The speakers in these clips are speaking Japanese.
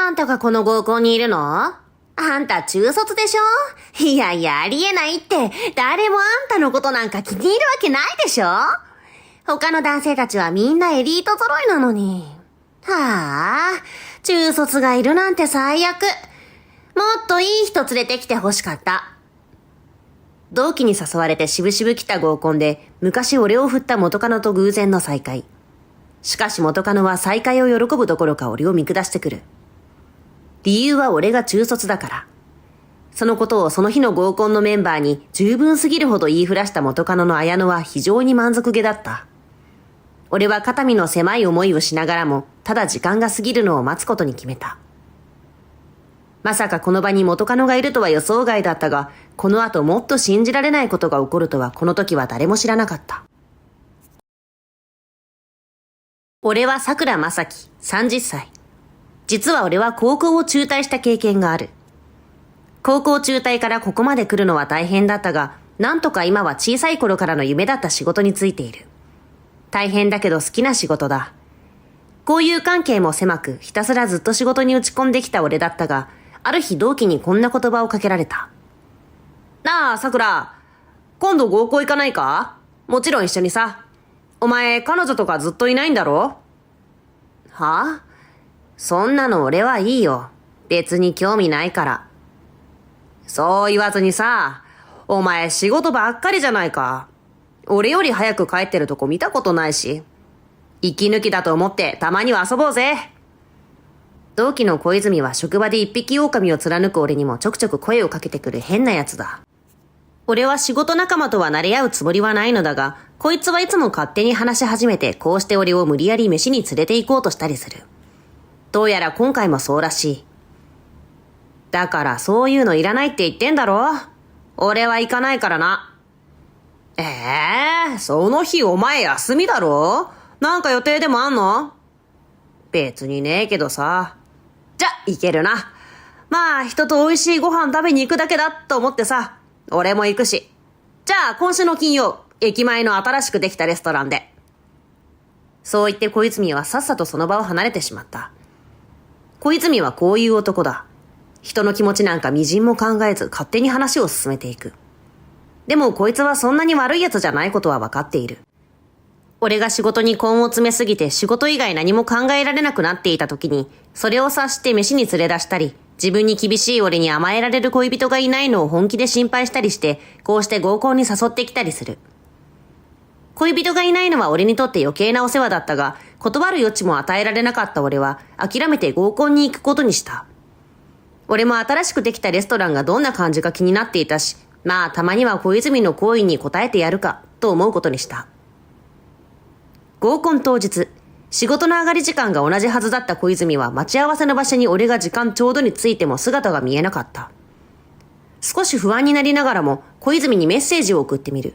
あんたがこの合コンにいるの？あんた中卒でしょ？いやいや、ありえないって、誰もあんたのことなんか気に入るわけないでしょ？他の男性たちはみんなエリート揃いなのに。はあ、中卒がいるなんて最悪。もっといい人連れてきて欲しかった。同期に誘われてしぶしぶ来た合コンで、昔俺を振った元カノと偶然の再会。しかし元カノは再会を喜ぶどころか俺を見下してくる。理由は俺が中卒だから。そのことをその日の合コンのメンバーに十分すぎるほど言いふらした元カノの綾乃は非常に満足げだった。俺は肩身の狭い思いをしながらも、ただ時間が過ぎるのを待つことに決めた。まさかこの場に元カノがいるとは予想外だったが、この後もっと信じられないことが起こるとはこの時は誰も知らなかった。俺は桜正樹、30歳。実は俺は高校を中退した経験がある。高校中退からここまで来るのは大変だったが、なんとか今は小さい頃からの夢だった仕事に就いている。大変だけど好きな仕事だ。交友関係も狭く、ひたすらずっと仕事に打ち込んできた俺だったが、ある日同期にこんな言葉をかけられた。なあ、桜。今度合コン行かないか？もちろん一緒にさ。お前、彼女とかずっといないんだろ？は？そんなの俺はいいよ。別に興味ないから。そう言わずにさ、お前仕事ばっかりじゃないか。俺より早く帰ってるとこ見たことないし。息抜きだと思ってたまには遊ぼうぜ。同期の小泉は職場で一匹狼を貫く俺にもちょくちょく声をかけてくる変なやつだ。俺は仕事仲間とは慣れ合うつもりはないのだが、こいつはいつも勝手に話し始めて、こうして俺を無理やり飯に連れて行こうとしたりする。どうやら今回もそうらしい。だからそういうのいらないって言ってんだろ？俺は行かないからな。その日お前休みだろ？なんか予定でもあんの？別にねえけどさ。じゃ、行けるな。まあ、人と美味しいご飯食べに行くだけだと思ってさ。俺も行くし。じゃあ、今週の金曜、駅前の新しくできたレストランで。そう言って小泉はさっさとその場を離れてしまった。小泉はこういう男だ。人の気持ちなんかみじんも考えず勝手に話を進めていく。でもこいつはそんなに悪い奴じゃないことは分かっている。俺が仕事に根を詰めすぎて仕事以外何も考えられなくなっていた時に、それを察して飯に連れ出したり、自分に厳しい俺に甘えられる恋人がいないのを本気で心配したりして、こうして合コンに誘ってきたりする。恋人がいないのは俺にとって余計なお世話だったが、断る余地も与えられなかった俺は諦めて合コンに行くことにした。俺も新しくできたレストランがどんな感じか気になっていたし、まあたまには小泉の好意に応えてやるかと思うことにした。合コン当日、仕事の上がり時間が同じはずだった小泉は待ち合わせの場所に俺が時間ちょうどに着いても姿が見えなかった。少し不安になりながらも小泉にメッセージを送ってみる。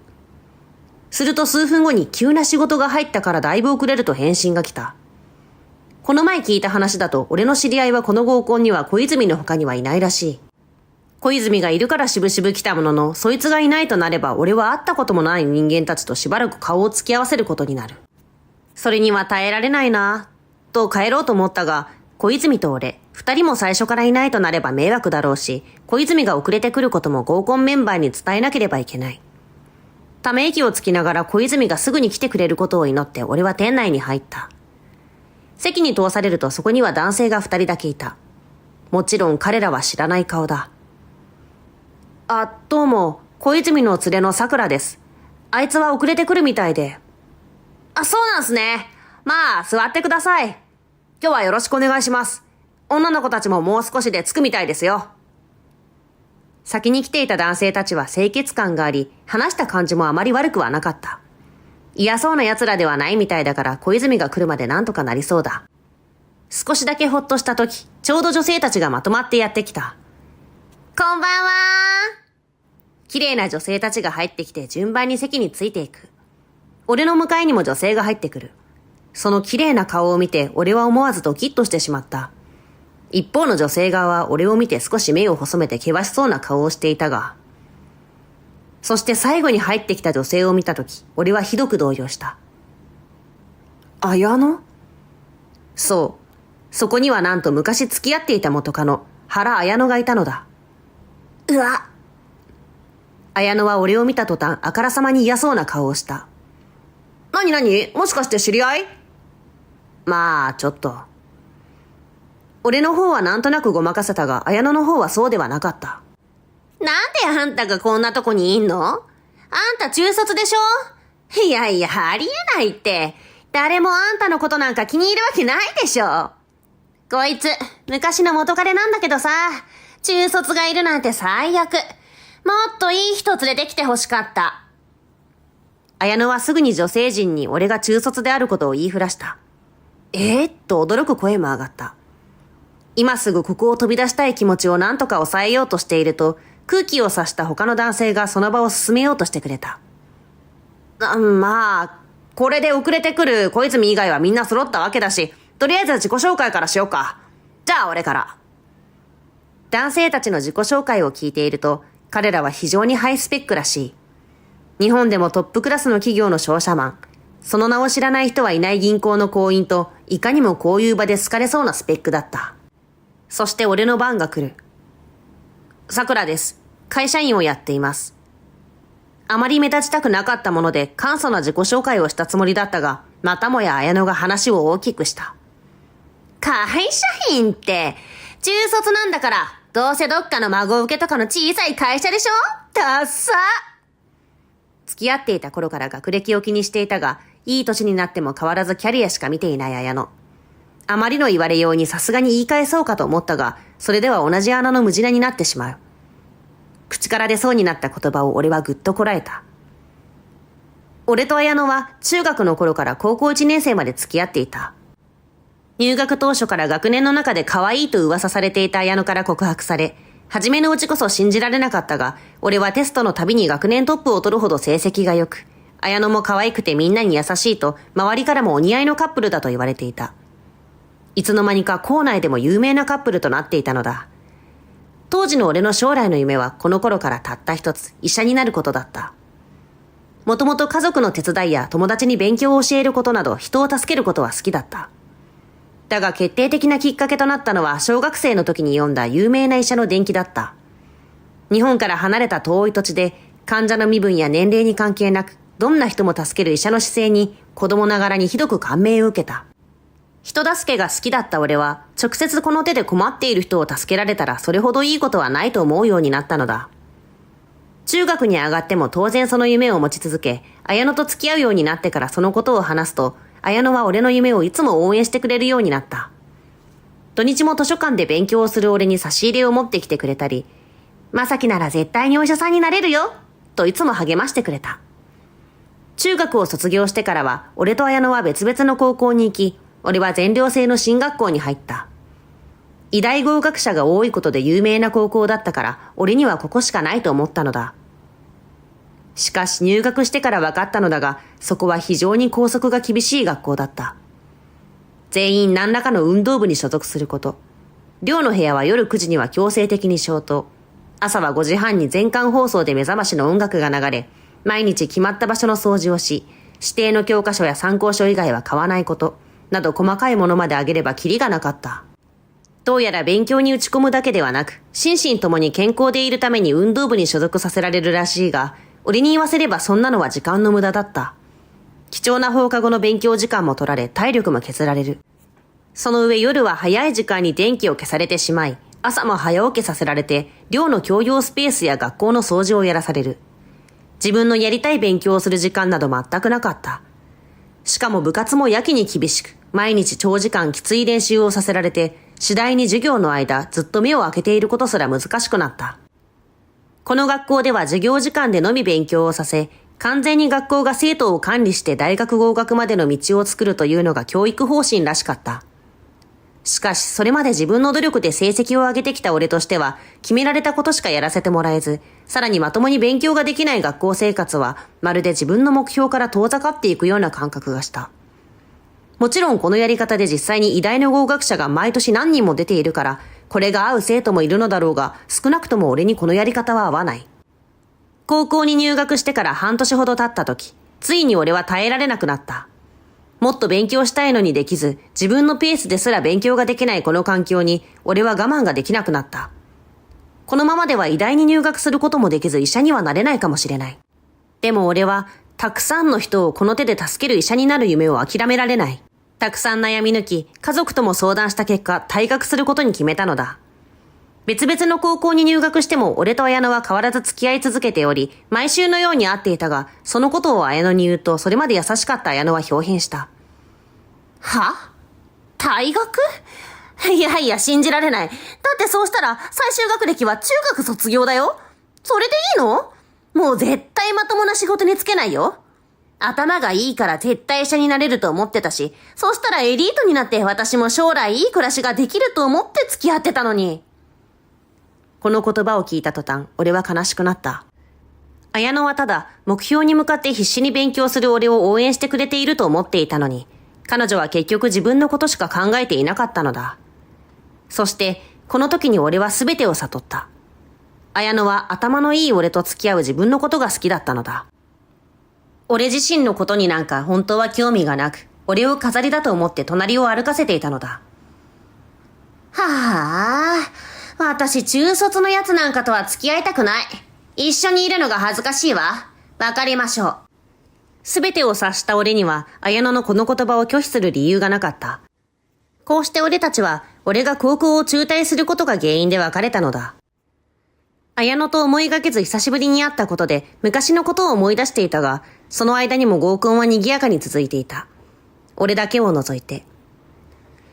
すると数分後に急な仕事が入ったからだいぶ遅れると返信が来た。この前聞いた話だと俺の知り合いはこの合コンには小泉の他にはいないらしい。小泉がいるからしぶしぶ来たものの、そいつがいないとなれば俺は会ったこともない人間たちとしばらく顔を突き合わせることになる。それには耐えられないなぁ、と帰ろうと思ったが、小泉と俺、二人も最初からいないとなれば迷惑だろうし、小泉が遅れてくることも合コンメンバーに伝えなければいけない。ため息をつきながら小泉がすぐに来てくれることを祈って俺は店内に入った。席に通されるとそこには男性が二人だけいた。もちろん彼らは知らない顔だ。どうも、小泉の連れの桜です。あいつは遅れてくるみたいで。そうなんすね。まあ、座ってください。今日はよろしくお願いします。女の子たちももう少しで着くみたいですよ。先に来ていた男性たちは清潔感があり、話した感じもあまり悪くはなかった。嫌そうな奴らではないみたいだから小泉が来るまでなんとかなりそうだ。少しだけほっとした時、ちょうど女性たちがまとまってやってきた。こんばんは。綺麗な女性たちが入ってきて順番に席についていく。俺の向かいにも女性が入ってくる。その綺麗な顔を見て俺は思わずドキッとしてしまった。一方の女性側は俺を見て少し目を細めて険しそうな顔をしていたが、そして最後に入ってきた女性を見たとき、俺はひどく動揺した。綾乃？そう。そこにはなんと昔付き合っていた元カノ、原綾乃がいたのだ。うわ。綾乃は俺を見た途端、あからさまに嫌そうな顔をした。なになに？もしかして知り合い？まあ、ちょっと。俺の方はなんとなくごまかせたが、綾乃の方はそうではなかった。なんであんたがこんなとこにいんの？あんた中卒でしょ？いやいや、ありえないって。誰もあんたのことなんか気に入るわけないでしょ。こいつ、昔の元彼なんだけどさ、中卒がいるなんて最悪。もっといい人連れてきてほしかった。綾乃はすぐに女性陣に俺が中卒であることを言いふらした。と驚く声も上がった。今すぐここを飛び出したい気持ちを何とか抑えようとしていると、空気を察した他の男性がその場を進めようとしてくれた。まあ、これで遅れてくる小泉以外はみんな揃ったわけだし、とりあえず自己紹介からしようか。じゃあ俺から。男性たちの自己紹介を聞いていると、彼らは非常にハイスペックらしい。日本でもトップクラスの企業の商社マン、その名を知らない人はいない銀行の行員と、いかにもこういう場で好かれそうなスペックだった。そして俺の番が来る。さくらです。会社員をやっています。あまり目立ちたくなかったもので簡素な自己紹介をしたつもりだったが、またもや綾乃が話を大きくした。会社員って、中卒なんだから、どうせどっかの孫受けとかの小さい会社でしょ？ダッサ！付き合っていた頃から学歴を気にしていたが、いい年になっても変わらずキャリアしか見ていない綾乃。あまりの言われようにさすがに言い返そうかと思ったが、それでは同じ穴の無地なになってしまう。口から出そうになった言葉を俺はぐっとこらえた。俺と綾乃は中学の頃から高校1年生まで付き合っていた。入学当初から学年の中で可愛いと噂されていた綾乃から告白され、初めのうちこそ信じられなかったが、俺はテストのたびに学年トップを取るほど成績が良く、綾乃も可愛くてみんなに優しいと、周りからもお似合いのカップルだと言われていた。いつの間にか校内でも有名なカップルとなっていたのだ。当時の俺の将来の夢はこの頃からたった一つ、医者になることだった。もともと家族の手伝いや友達に勉強を教えることなど人を助けることは好きだった。だが決定的なきっかけとなったのは小学生の時に読んだ有名な医者の伝記だった。日本から離れた遠い土地で患者の身分や年齢に関係なくどんな人も助ける医者の姿勢に子供ながらにひどく感銘を受けた。人助けが好きだった俺は直接この手で困っている人を助けられたらそれほどいいことはないと思うようになったのだ。中学に上がっても当然その夢を持ち続け、綾乃と付き合うようになってからそのことを話すと、綾乃は俺の夢をいつも応援してくれるようになった。土日も図書館で勉強をする俺に差し入れを持ってきてくれたり、まさきなら絶対にお医者さんになれるよといつも励ましてくれた。中学を卒業してからは俺と綾乃は別々の高校に行き、俺は全寮制の進学校に入った。医大合格者が多いことで有名な高校だったから、俺にはここしかないと思ったのだ。しかし入学してから分かったのだが、そこは非常に校則が厳しい学校だった。全員何らかの運動部に所属すること。寮の部屋は夜9時には強制的に消灯。朝は5時半に全館放送で目覚ましの音楽が流れ、毎日決まった場所の掃除をし、指定の教科書や参考書以外は買わないこと、など細かいものまで挙げればキリがなかった。どうやら勉強に打ち込むだけではなく、心身ともに健康でいるために運動部に所属させられるらしいが、俺に言わせればそんなのは時間の無駄だった。貴重な放課後の勉強時間も取られ、体力も削られる。その上夜は早い時間に電気を消されてしまい、朝も早起きさせられて、寮の共用スペースや学校の掃除をやらされる。自分のやりたい勉強をする時間など全くなかった。しかも部活もやけに厳しく、毎日長時間きつい練習をさせられて、次第に授業の間ずっと目を開けていることすら難しくなった。この学校では授業時間でのみ勉強をさせ、完全に学校が生徒を管理して大学合格までの道を作るというのが教育方針らしかった。しかしそれまで自分の努力で成績を上げてきた俺としては、決められたことしかやらせてもらえず、さらにまともに勉強ができない学校生活は、まるで自分の目標から遠ざかっていくような感覚がした。もちろんこのやり方で実際に医大の合格者が毎年何人も出ているから、これが合う生徒もいるのだろうが、少なくとも俺にこのやり方は合わない。高校に入学してから半年ほど経った時、ついに俺は耐えられなくなった。もっと勉強したいのにできず、自分のペースですら勉強ができないこの環境に、俺は我慢ができなくなった。このままでは医大に入学することもできず医者にはなれないかもしれない。でも俺は、たくさんの人をこの手で助ける医者になる夢を諦められない。たくさん悩み抜き、家族とも相談した結果、退学することに決めたのだ。別々の高校に入学しても俺と綾乃は変わらず付き合い続けており、毎週のように会っていたが、そのことを綾乃に言うと、それまで優しかった綾乃は表変した。は？退学？いやいや、信じられない。だってそうしたら、最終学歴は中学卒業だよ。それでいいの？もう絶対まともな仕事に就けないよ。頭がいいから絶対医者になれると思ってたし、そうしたらエリートになって私も将来いい暮らしができると思って付き合ってたのに。この言葉を聞いた途端、俺は悲しくなった。綾乃はただ、目標に向かって必死に勉強する俺を応援してくれていると思っていたのに、彼女は結局自分のことしか考えていなかったのだ。そして、この時に俺は全てを悟った。綾乃は頭のいい俺と付き合う自分のことが好きだったのだ。俺自身のことになんか本当は興味がなく、俺を飾りだと思って隣を歩かせていたのだ。はぁ、私中卒のやつなんかとは付き合いたくない。一緒にいるのが恥ずかしいわ。わかりましょう。すべてを察した俺には、綾乃のこの言葉を拒否する理由がなかった。こうして俺たちは、俺が高校を中退することが原因で別れたのだ。綾乃と思いがけず久しぶりに会ったことで、昔のことを思い出していたが、その間にも合コンは賑やかに続いていた。俺だけを除いて。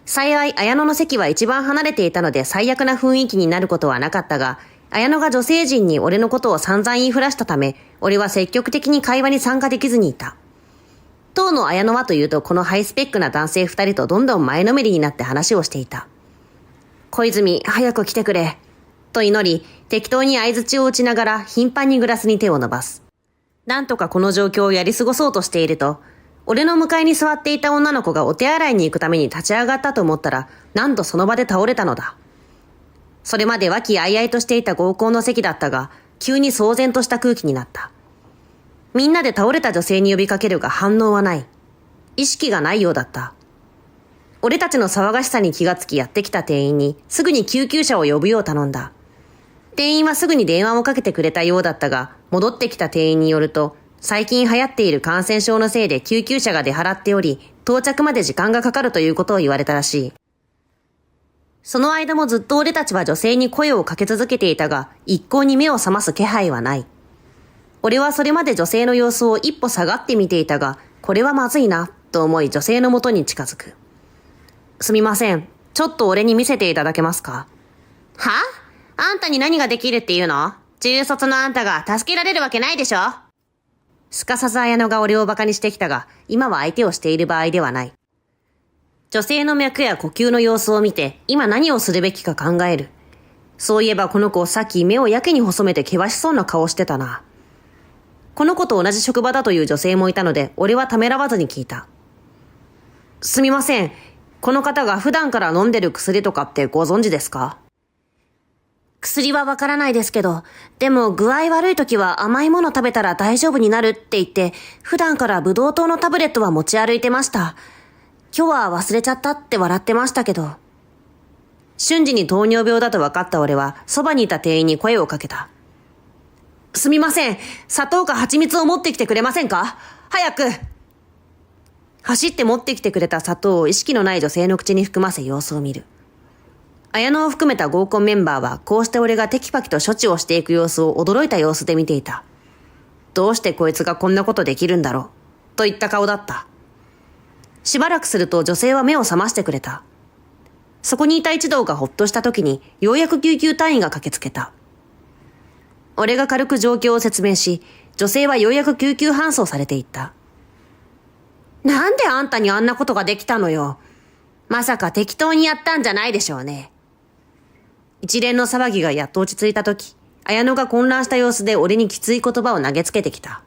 幸い、綾乃の席は一番離れていたので最悪な雰囲気になることはなかったが、綾乃が女性陣に俺のことを散々言いふらしたため、俺は積極的に会話に参加できずにいた。当の綾乃はというと、このハイスペックな男性二人とどんどん前のめりになって話をしていた。小泉、早く来てくれ。と祈り、適当に相槌を打ちながら頻繁にグラスに手を伸ばす。なんとかこの状況をやり過ごそうとしていると、俺の向かいに座っていた女の子がお手洗いに行くために立ち上がったと思ったら、なんとその場で倒れたのだ。それまで和気あいあいとしていた合コンの席だったが、急に騒然とした空気になった。みんなで倒れた女性に呼びかけるが反応はない。意識がないようだった。俺たちの騒がしさに気がつきやってきた店員にすぐに救急車を呼ぶよう頼んだ。店員はすぐに電話をかけてくれたようだったが、戻ってきた店員によると、最近流行っている感染症のせいで救急車が出払っており、到着まで時間がかかるということを言われたらしい。その間もずっと俺たちは女性に声をかけ続けていたが、一向に目を覚ます気配はない。俺はそれまで女性の様子を一歩下がって見ていたが、これはまずいな、と思い女性の元に近づく。すみません。ちょっと俺に見せていただけますか？は？あんたに何ができるっていうの？中卒のあんたが助けられるわけないでしょ？すかさず綾乃が俺を馬鹿にしてきたが、今は相手をしている場合ではない。女性の脈や呼吸の様子を見て、今何をするべきか考える。そういえばこの子さっき目をやけに細めて険しそうな顔してたな。この子と同じ職場だという女性もいたので、俺はためらわずに聞いた。すみません。この方が普段から飲んでる薬とかってご存知ですか？薬はわからないですけど、でも具合悪い時は甘いもの食べたら大丈夫になるって言って、普段からブドウ糖のタブレットは持ち歩いてました。今日は忘れちゃったって笑ってましたけど。瞬時に糖尿病だと分かった俺は、そばにいた店員に声をかけた。すみません。砂糖か蜂蜜を持ってきてくれませんか？早く！走って持ってきてくれた砂糖を意識のない女性の口に含ませ様子を見る。綾乃を含めた合コンメンバーはこうして俺がテキパキと処置をしていく様子を驚いた様子で見ていた。どうしてこいつがこんなことできるんだろうといった顔だった。しばらくすると女性は目を覚ましてくれた。そこにいた一同がほっとした時にようやく救急隊員が駆けつけた。俺が軽く状況を説明し、女性はようやく救急搬送されていった。なんであんたにあんなことができたのよ。まさか適当にやったんじゃないでしょうね。一連の騒ぎがやっと落ち着いたとき、綾乃が混乱した様子で俺にきつい言葉を投げつけてきた。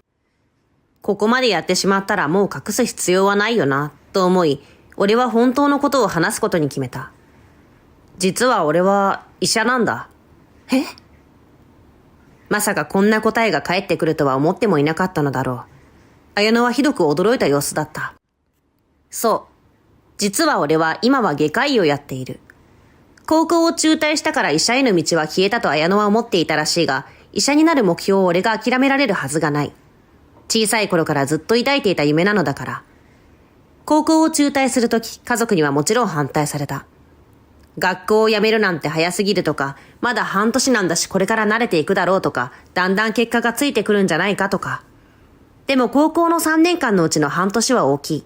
ここまでやってしまったらもう隠す必要はないよな、と思い、俺は本当のことを話すことに決めた。実は俺は医者なんだ。え？まさかこんな答えが返ってくるとは思ってもいなかったのだろう。綾乃はひどく驚いた様子だった。そう。実は俺は今は外科医をやっている。高校を中退したから医者への道は消えたと綾乃は思っていたらしいが、医者になる目標を俺が諦められるはずがない。小さい頃からずっと抱いていた夢なのだから。高校を中退するとき、家族にはもちろん反対された。学校を辞めるなんて早すぎるとか、まだ半年なんだしこれから慣れていくだろうとか、だんだん結果がついてくるんじゃないかとか。でも高校の3年間のうちの半年は大きい。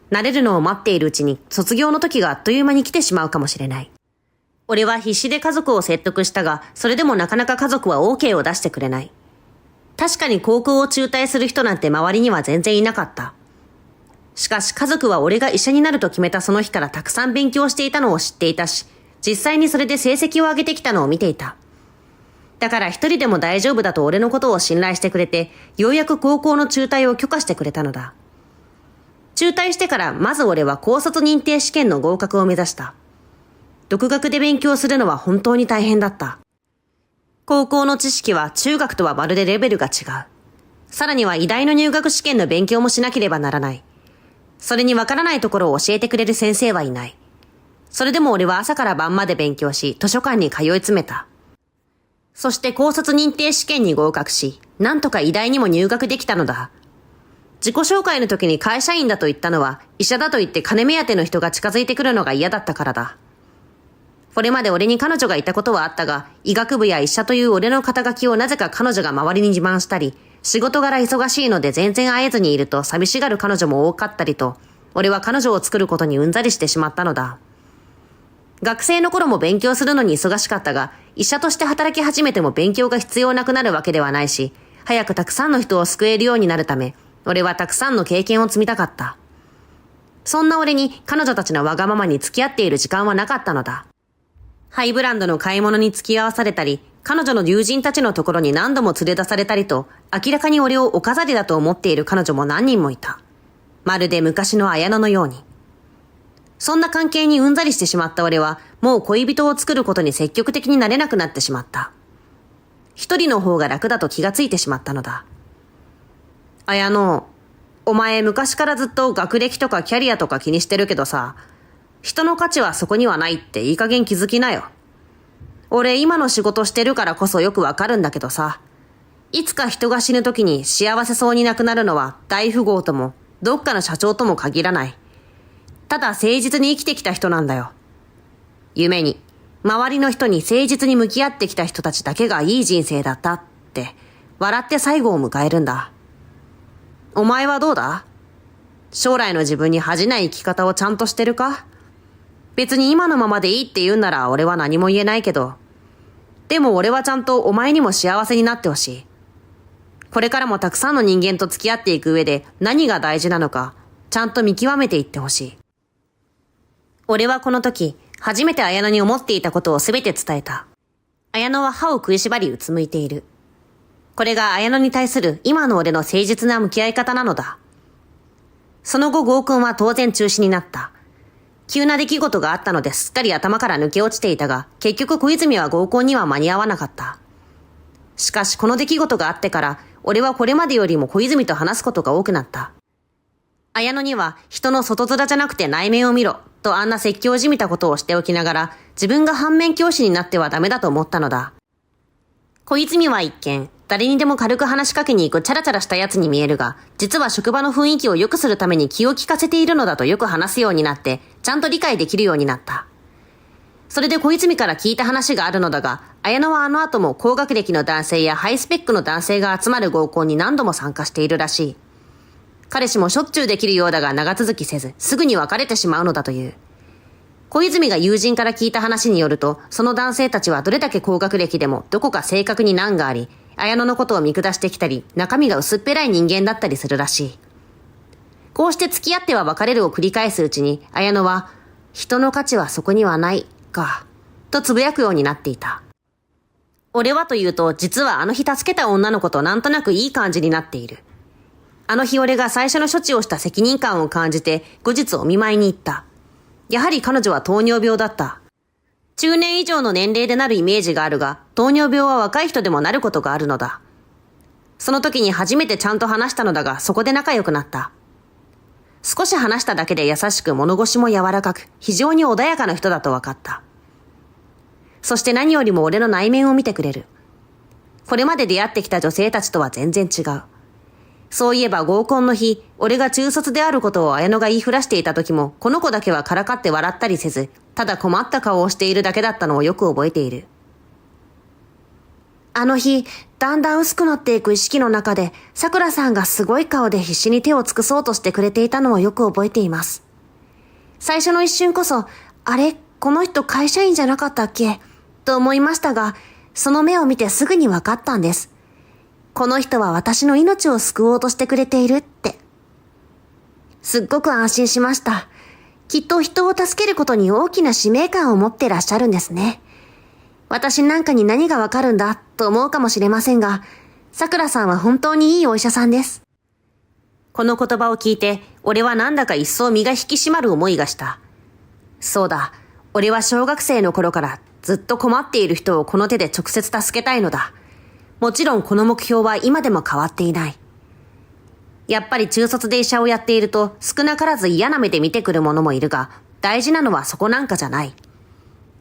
慣れるのを待っているうちに卒業の時があっという間に来てしまうかもしれない。俺は必死で家族を説得したが、それでもなかなか家族は OK を出してくれない。確かに高校を中退する人なんて周りには全然いなかった。しかし家族は俺が医者になると決めたその日からたくさん勉強していたのを知っていたし、実際にそれで成績を上げてきたのを見ていた。だから一人でも大丈夫だと俺のことを信頼してくれて、ようやく高校の中退を許可してくれたのだ。中退してからまず俺は高卒認定試験の合格を目指した。独学で勉強するのは本当に大変だった。高校の知識は中学とはまるでレベルが違う。さらには医大の入学試験の勉強もしなければならない。それにわからないところを教えてくれる先生はいない。それでも俺は朝から晩まで勉強し、図書館に通い詰めた。そして高卒認定試験に合格し、なんとか医大にも入学できたのだ。自己紹介の時に会社員だと言ったのは、医者だと言って金目当ての人が近づいてくるのが嫌だったからだ。これまで俺に彼女がいたことはあったが、医学部や医者という俺の肩書きをなぜか彼女が周りに自慢したり、仕事柄忙しいので全然会えずにいると寂しがる彼女も多かったりと、俺は彼女を作ることにうんざりしてしまったのだ。学生の頃も勉強するのに忙しかったが、医者として働き始めても勉強が必要なくなるわけではないし、早くたくさんの人を救えるようになるため、俺はたくさんの経験を積みたかった。そんな俺に彼女たちのわがままに付き合っている時間はなかったのだ。ハイブランドの買い物に付き合わされたり、彼女の友人たちのところに何度も連れ出されたりと、明らかに俺をお飾りだと思っている彼女も何人もいた。まるで昔の綾乃のように。そんな関係にうんざりしてしまった俺は、もう恋人を作ることに積極的になれなくなってしまった。一人の方が楽だと気がついてしまったのだ。綾乃、お前昔からずっと学歴とかキャリアとか気にしてるけどさ、人の価値はそこにはないっていい加減気づきなよ。俺今の仕事してるからこそよくわかるんだけどさ、いつか人が死ぬ時に幸せそうに亡くなるのは大富豪ともどっかの社長とも限らない。ただ誠実に生きてきた人なんだよ。夢に、周りの人に誠実に向き合ってきた人たちだけがいい人生だったって笑って最後を迎えるんだ。お前はどうだ？将来の自分に恥じない生き方をちゃんとしてるか？別に今のままでいいって言うなら俺は何も言えないけど。でも俺はちゃんとお前にも幸せになってほしい。これからもたくさんの人間と付き合っていく上で何が大事なのか、ちゃんと見極めていってほしい。俺はこの時、初めて綾乃に思っていたことをすべて伝えた。綾乃は歯を食いしばりうつむいている。これが綾乃に対する今の俺の誠実な向き合い方なのだ。その後合コンは当然中止になった。急な出来事があったのですっかり頭から抜け落ちていたが、結局小泉は合コンには間に合わなかった。しかしこの出来事があってから、俺はこれまでよりも小泉と話すことが多くなった。綾乃には人の外面じゃなくて内面を見ろ、とあんな説教じみたことをしておきながら、自分が反面教師になってはダメだと思ったのだ。小泉は一見、誰にでも軽く話しかけに行くチャラチャラしたやつに見えるが、実は職場の雰囲気を良くするために気を利かせているのだとよく話すようになって、ちゃんと理解できるようになった。それで小泉から聞いた話があるのだが、綾乃はあの後も高学歴の男性やハイスペックの男性が集まる合コンに何度も参加しているらしい。彼氏もしょっちゅうできるようだが長続きせず、すぐに別れてしまうのだという。小泉が友人から聞いた話によると、その男性たちはどれだけ高学歴でもどこか性格に難があり、綾乃のことを見下してきたり、中身が薄っぺらい人間だったりするらしい。こうして付き合っては別れるを繰り返すうちに、綾乃は、人の価値はそこにはない、か、とつぶやくようになっていた。俺はというと、実はあの日助けた女の子となんとなくいい感じになっている。あの日俺が最初の処置をした責任感を感じて、後日お見舞いに行った。やはり彼女は糖尿病だった。中年以上の年齢でなるイメージがあるが、糖尿病は若い人でもなることがあるのだ。その時に初めてちゃんと話したのだが、そこで仲良くなった。少し話しただけで優しく物腰も柔らかく、非常に穏やかな人だと分かった。そして何よりも俺の内面を見てくれる。これまで出会ってきた女性たちとは全然違う。そういえば合コンの日、俺が中卒であることを綾乃が言いふらしていた時も、この子だけはからかって笑ったりせず、ただ困った顔をしているだけだったのをよく覚えている。あの日、だんだん薄くなっていく意識の中で、桜さんがすごい顔で必死に手を尽くそうとしてくれていたのをよく覚えています。最初の一瞬こそ、あれ、この人会社員じゃなかったっけと思いましたが、その目を見てすぐに分かったんです。この人は私の命を救おうとしてくれているって。すっごく安心しました。きっと人を助けることに大きな使命感を持ってらっしゃるんですね。私なんかに何がわかるんだと思うかもしれませんが、桜さんは本当にいいお医者さんです。この言葉を聞いて、俺はなんだか一層身が引き締まる思いがした。そうだ、俺は小学生の頃からずっと困っている人をこの手で直接助けたいのだ。もちろんこの目標は今でも変わっていない。やっぱり中卒で医者をやっていると少なからず嫌な目で見てくる者もいるが、大事なのはそこなんかじゃない。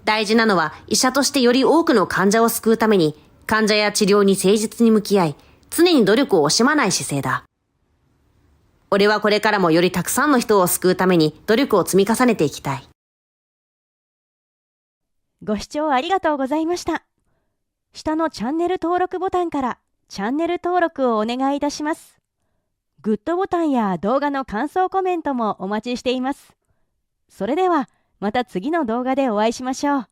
大事なのは医者としてより多くの患者を救うために、患者や治療に誠実に向き合い、常に努力を惜しまない姿勢だ。俺はこれからもよりたくさんの人を救うために努力を積み重ねていきたい。ご視聴ありがとうございました。下のチャンネル登録ボタンからチャンネル登録をお願いいたします。グッドボタンや動画の感想コメントもお待ちしています。それではまた次の動画でお会いしましょう。